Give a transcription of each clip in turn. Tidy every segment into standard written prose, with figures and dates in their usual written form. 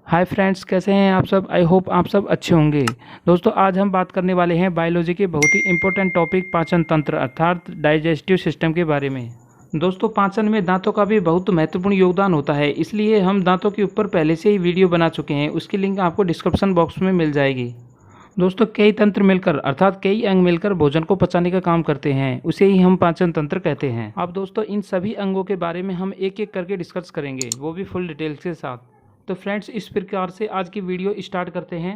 Hi friends, कैसे हैं आप सब। आई होप आप सब अच्छे होंगे। दोस्तों, आज हम बात करने वाले हैं बायोलॉजी के बहुत ही इंपॉर्टेंट टॉपिक पाचन तंत्र अर्थात डाइजेस्टिव सिस्टम के बारे में। दोस्तों, पाचन में दांतों का भी बहुत महत्वपूर्ण योगदान होता है, इसलिए हम दांतों के ऊपर पहले से ही वीडियो बना चुके हैं। उसकी लिंक आपको डिस्क्रिप्शन बॉक्स में मिल जाएगी। दोस्तों, कई तंत्र मिलकर अर्थात कई अंग मिलकर भोजन को पचाने का काम करते हैं, उसे ही हम पाचन तंत्र कहते हैं। अब दोस्तों, इन सभी अंगों के बारे में हम एक एक करके डिस्कस करेंगे, वो भी फुल डिटेल्स के साथ। तो फ्रेंड्स, इस प्रकार से आज की वीडियो स्टार्ट करते हैं।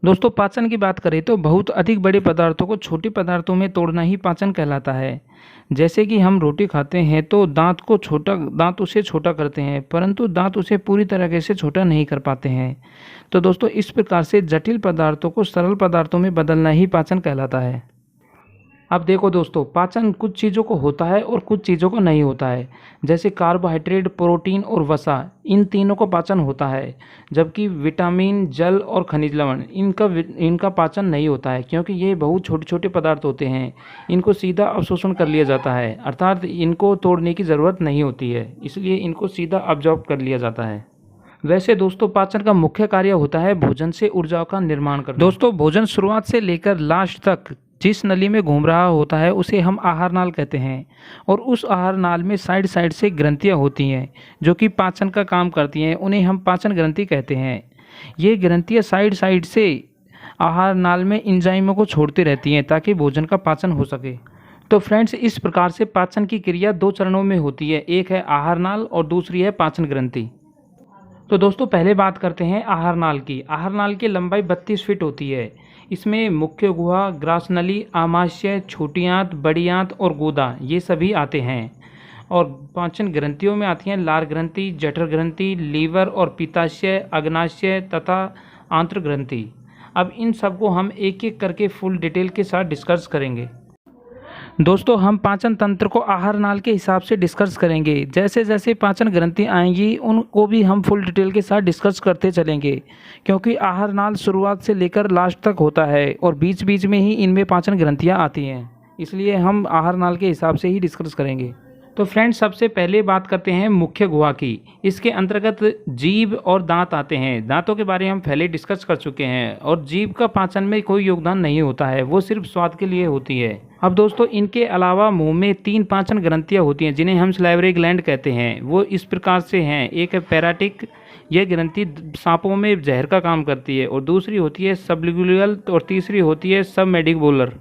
दोस्तों, पाचन की बात करें तो बहुत अधिक बड़े पदार्थों को छोटे पदार्थों में तोड़ना ही पाचन कहलाता है। जैसे कि हम रोटी खाते हैं तो दांत उसे छोटा करते हैं, परंतु दांत उसे पूरी तरीके से छोटा नहीं कर पाते हैं। तो दोस्तों, इस प्रकार से जटिल पदार्थों को सरल पदार्थों में बदलना ही पाचन कहलाता है। अब देखो दोस्तों, पाचन कुछ चीज़ों को होता है और कुछ चीज़ों को नहीं होता है। जैसे कार्बोहाइड्रेट, प्रोटीन और वसा, इन तीनों को पाचन होता है। जबकि विटामिन, जल और खनिज लवण, इनका पाचन नहीं होता है, क्योंकि ये बहुत छोटे छोटे पदार्थ होते हैं। इनको सीधा अवशोषण कर लिया जाता है, अर्थात इनको तोड़ने की ज़रूरत नहीं होती है, इसलिए इनको सीधा अब्जॉर्ब कर लिया जाता है। वैसे दोस्तों, पाचन का मुख्य कार्य होता है भोजन से ऊर्जा का निर्माण करना। दोस्तों, भोजन शुरुआत से लेकर लास्ट तक जिस नली में घूम रहा होता है उसे हम आहार नाल कहते हैं। और उस आहार नाल में साइड साइड से ग्रंथियां होती हैं जो कि पाचन का काम करती हैं, उन्हें हम पाचन ग्रंथि कहते हैं। ये ग्रंथियां साइड साइड से आहार नाल में एंजाइमों को छोड़ती रहती हैं ताकि भोजन का पाचन हो सके। तो फ्रेंड्स, इस प्रकार से पाचन की क्रिया दो चरणों में होती है, एक है आहार नाल और दूसरी है पाचन ग्रंथि। तो दोस्तों, पहले बात करते हैं आहार नाल की। आहार नाल की लंबाई 32 फीट होती है। इसमें मुख्य गुहा, ग्रासनली, आमाशय, छोटी आंत, बड़ी आंत और गोदा, ये सभी आते हैं। और पाचन ग्रंथियों में आती हैं लार ग्रंथि, जठर ग्रंथि, लीवर और पित्ताशय, अग्नाशय तथा आंत्र ग्रंथि। अब इन सबको हम एक एक करके फुल डिटेल के साथ डिस्कस करेंगे। दोस्तों, हम पाचन तंत्र को आहार नाल के हिसाब से डिस्कस करेंगे। जैसे जैसे पाचन ग्रंथि आएंगी उनको भी हम फुल डिटेल के साथ डिस्कस करते चलेंगे, क्योंकि आहार नाल शुरुआत से लेकर लास्ट तक होता है और बीच बीच में ही इनमें पाचन ग्रंथियाँ आती हैं, इसलिए हम आहार नाल के हिसाब से ही डिस्कस करेंगे। तो फ्रेंड्स, सबसे पहले बात करते हैं मुख्य गुहा की। इसके अंतर्गत जीभ और दांत आते हैं। दांतों के बारे में हम पहले डिस्कस कर चुके हैं और जीभ का पाचन में कोई योगदान नहीं होता है, वो सिर्फ स्वाद के लिए होती है। अब दोस्तों, इनके अलावा मुंह में 3 पाचन ग्रंथियां होती हैं जिन्हें हम सलाइवरी ग्लैंड कहते हैं। वो इस प्रकार से हैं, एक है पैराटिक, यह ग्रंथि सांपों में जहर का काम करती है, और दूसरी होती है सबलिंगुअल और तीसरी होती है सबमैंडिबुलर।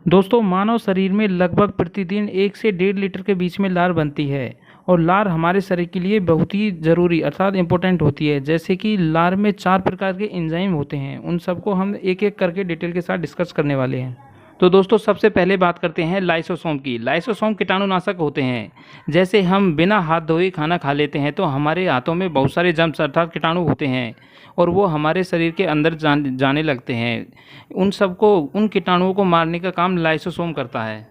दोस्तों, मानव शरीर में लगभग प्रतिदिन 1 से 1.5 लीटर के बीच में लार बनती है, और लार हमारे शरीर के लिए बहुत ही ज़रूरी अर्थात इम्पोर्टेंट होती है। जैसे कि लार में 4 प्रकार के एंजाइम होते हैं, उन सबको हम एक एक करके डिटेल के साथ डिस्कस करने वाले हैं। तो दोस्तों, सबसे पहले बात करते हैं लाइसोसोम की। लाइसोसोम कीटाणुनाशक होते हैं। जैसे हम बिना हाथ धोए खाना खा लेते हैं तो हमारे हाथों में बहुत सारे जर्म्स अर्थात कीटाणु होते हैं, और वो हमारे शरीर के अंदर जाने लगते हैं। उन कीटाणुओं को मारने का काम लाइसोसोम करता है।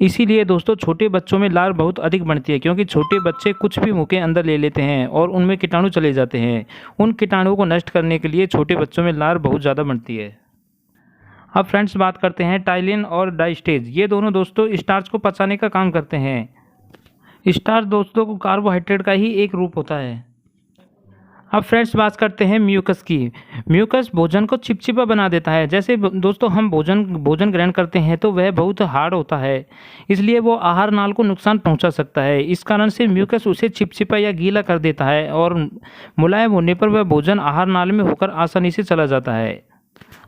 इसीलिए दोस्तों, छोटे बच्चों में लार बहुत अधिक बनती है, क्योंकि छोटे बच्चे कुछ भी मुंह के अंदर ले लेते हैं और उनमें कीटाणु चले जाते हैं। उन कीटाणुओं को नष्ट करने के लिए छोटे बच्चों में लार बहुत ज़्यादा बनती है। अब फ्रेंड्स, बात करते हैं टाइलिन और डाइस्टेज। ये दोनों दोस्तों स्टार्च को पचाने का काम करते हैं। स्टार्च दोस्तों को कार्बोहाइड्रेट का ही एक रूप होता है। अब फ्रेंड्स, बात करते हैं म्यूकस की। म्यूकस भोजन को चिपचिपा बना देता है। जैसे दोस्तों, हम भोजन ग्रहण करते हैं तो वह बहुत हार्ड होता है, इसलिए वो आहार नाल को नुकसान पहुंचा सकता है। इस कारण से म्यूकस उसे चिपचिपा या गीला कर देता है, और मुलायम होने पर वह भोजन आहार नाल में होकर आसानी से चला जाता है।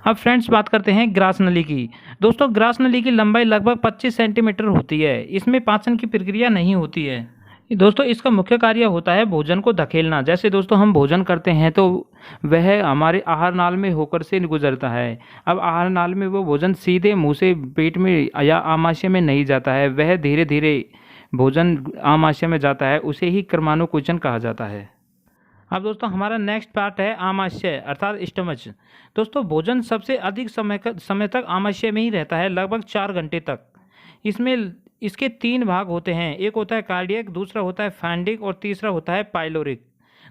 अब फ्रेंड्स, बात करते हैं ग्रास नली की। दोस्तों, ग्रास नली की लंबाई लगभग 25 सेंटीमीटर होती है। इसमें पाचन की प्रक्रिया नहीं होती है। दोस्तों, इसका मुख्य कार्य होता है भोजन को धकेलना। जैसे दोस्तों, हम भोजन करते हैं तो वह हमारे आहार नाल में होकर से गुजरता है। अब आहार नाल में वो भोजन सीधे मुंह से पेट में या आमाशय में नहीं जाता है, वह धीरे धीरे भोजन आमाशय में जाता है, उसे ही क्रमानुकुंचन कहा जाता है। अब दोस्तों, हमारा नेक्स्ट पार्ट है आमाशय अर्थात स्टमच। दोस्तों, भोजन सबसे अधिक समय तक आमाशय में ही रहता है, लगभग 4 घंटे तक। इसके 3 भाग होते हैं, एक होता है कार्डियक, दूसरा होता है फैंडिक और तीसरा होता है पाइलोरिक।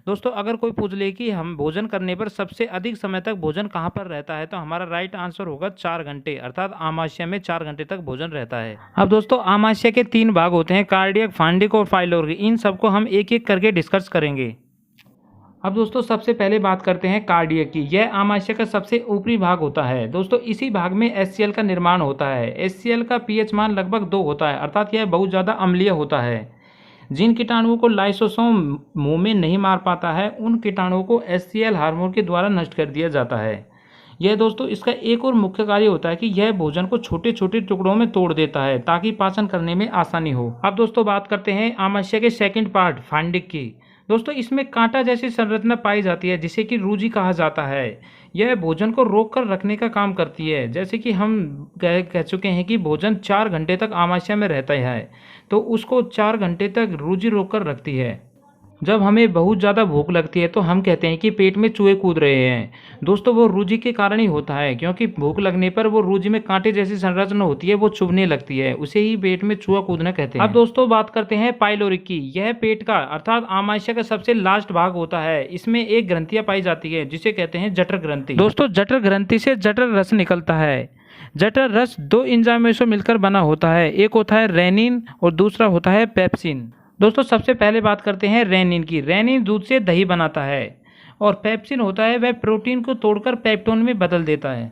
दोस्तों अगर कोई पूछ ले कि हम भोजन करने पर सबसे अधिक समय तक भोजन कहाँ पर रहता है, तो हमारा राइट आंसर होगा 4 घंटे, अर्थात आमाशय में 4 घंटे तक भोजन रहता है। अब दोस्तों आमाशय के 3 भाग होते हैं, कार्डियक, फांडिक और फाइलोरी। इन सबको हम एक एक करके डिस्कस करेंगे। अब दोस्तों सबसे पहले बात करते हैं कार्डियक की। यह आमाशय का सबसे ऊपरी भाग होता है। दोस्तों इसी भाग में HCl का निर्माण होता है। HCl का pH मान लगभग 2 होता है, अर्थात यह बहुत ज़्यादा अम्लीय होता है। जिन कीटाणुओं को लाइसोसोम मुंह में नहीं मार पाता है, उन कीटाणुओं को HCl हार्मोन के द्वारा नष्ट कर दिया जाता है। यह दोस्तों इसका एक और मुख्य कार्य होता है कि यह भोजन को छोटे छोटे टुकड़ों में तोड़ देता है ताकि पाचन करने में आसानी हो। अब दोस्तों बात करते हैं आमाशय के सेकंड पार्ट फांडिक की। दोस्तों इसमें कांटा जैसी संरचना पाई जाती है जिसे कि रूजी कहा जाता है। यह भोजन को रोक कर रखने का काम करती है। जैसे कि हम कह चुके हैं कि भोजन 4 घंटे तक आमाशय में रहता है, तो उसको 4 घंटे तक रूजी रोक कर रखती है। जब हमें बहुत ज़्यादा भूख लगती है तो हम कहते हैं कि पेट में चूहे कूद रहे हैं। दोस्तों वो रूजी के कारण ही होता है, क्योंकि भूख लगने पर वो रूजी में कांटे जैसी संरचना होती है, वो चुभने लगती है, उसे ही पेट में चूहा कूदना कहते हैं। अब दोस्तों बात करते हैं पाइलोरिक की। यह पेट का अर्थात आमाशय का सबसे लास्ट भाग होता है। इसमें एक ग्रंथियां पाई जाती है जिसे कहते हैं जठर ग्रंथि। दोस्तों जठर ग्रंथि से जठर रस निकलता है। जठर रस 2 एंजाइमों से मिलकर बना होता है, एक होता है रेनिन और दूसरा होता है पेप्सिन। दोस्तों सबसे पहले बात करते हैं रेनिन की। रेनिन दूध से दही बनाता है और पेप्सिन होता है वह प्रोटीन को तोड़कर पेप्टोन में बदल देता है।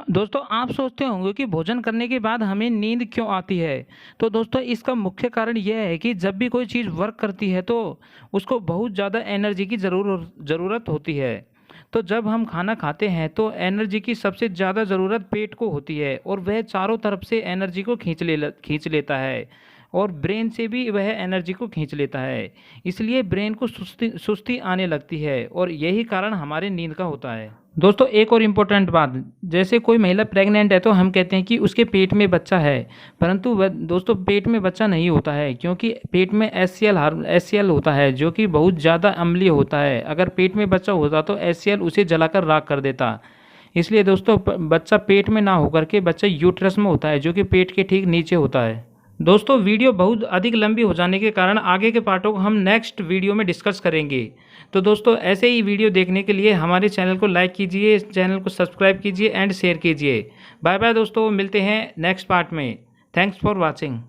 दोस्तों आप सोचते होंगे कि भोजन करने के बाद हमें नींद क्यों आती है, तो दोस्तों इसका मुख्य कारण यह है कि जब भी कोई चीज़ वर्क करती है तो उसको बहुत ज़्यादा एनर्जी की ज़रूरत होती है। तो जब हम खाना खाते हैं तो एनर्जी की सबसे ज़्यादा ज़रूरत पेट को होती है और वह चारों तरफ से एनर्जी को खींच लेता है और ब्रेन से भी वह एनर्जी को खींच लेता है। इसलिए ब्रेन को सुस्ती आने लगती है और यही कारण हमारे नींद का होता है। दोस्तों एक और इम्पोर्टेंट बात, जैसे कोई महिला प्रेग्नेंट है तो हम कहते हैं कि उसके पेट में बच्चा है, परंतु दोस्तों पेट में बच्चा नहीं होता है, क्योंकि पेट में HCl होता है जो कि बहुत ज़्यादा अम्लीय होता है। अगर पेट में बच्चा होता तो HCl उसे जलाकर राख कर देता। इसलिए दोस्तों बच्चा पेट में ना होकर के बच्चा यूट्रस में होता है, जो कि पेट के ठीक नीचे होता है। दोस्तों वीडियो बहुत अधिक लंबी हो जाने के कारण आगे के पार्टों को हम नेक्स्ट वीडियो में डिस्कस करेंगे। तो दोस्तों ऐसे ही वीडियो देखने के लिए हमारे चैनल को लाइक कीजिए, चैनल को सब्सक्राइब कीजिए एंड शेयर कीजिए। बाय बाय दोस्तों, मिलते हैं नेक्स्ट पार्ट में। Thanks for watching.